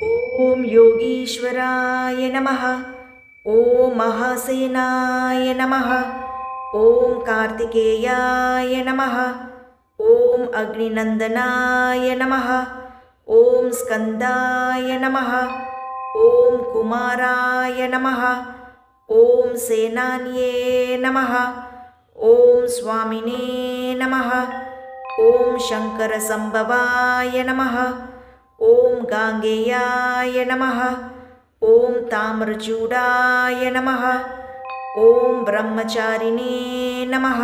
ॐ योगीश्वराय नमः। ॐ महासेनाय नमः। ॐ कार्तिकेयाय नमः। ॐ अग्निनन्दनाय नमः। ॐ स्कन्दाय नमः। ॐ कुमाराय नमः। ॐ सेनान्ये नमः। ॐ स्वामिने नमः। ॐ शङ्करसम्भवाय नमः। ॐ गाङ्गेयाय नमः। ॐ ताम्रचूडाय नमः। ॐ ब्रह्मचारिणे नमः।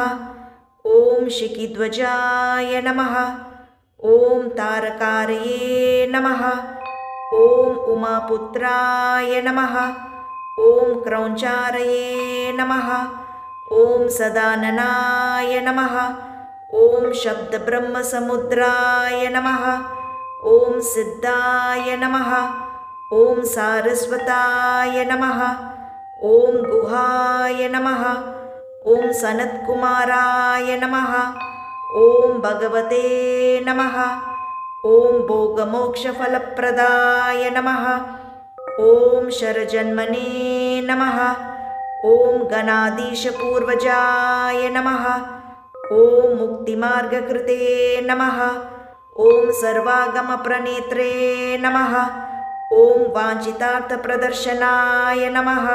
ॐ शिखिध्वजाय नमः। ॐ तारकारये नमः। ॐ उमापुत्राय नमः। ॐ क्रौञ्चारये नमः। ॐ सदाननाय नमः। ॐ शब्दब्रह्मसमुद्राय नमः। ॐ सिद्धाय नमः। ॐ सारस्वताय नमः। ॐ गुहाय नमः। ॐ सनत्कुमाराय नमः। ॐ भगवते नमः। ॐ भोगमोक्षफलप्रदाय नमः। ॐ शरजन्मने नमः। ॐ गणाधीशपूर्वजाय नमः। ॐ मुक्तिमार्गकृते नमः। ॐ सर्वागमप्रणेत्रे नमः। ॐ वाञ्छितार्थप्रदर्शनाय नमः।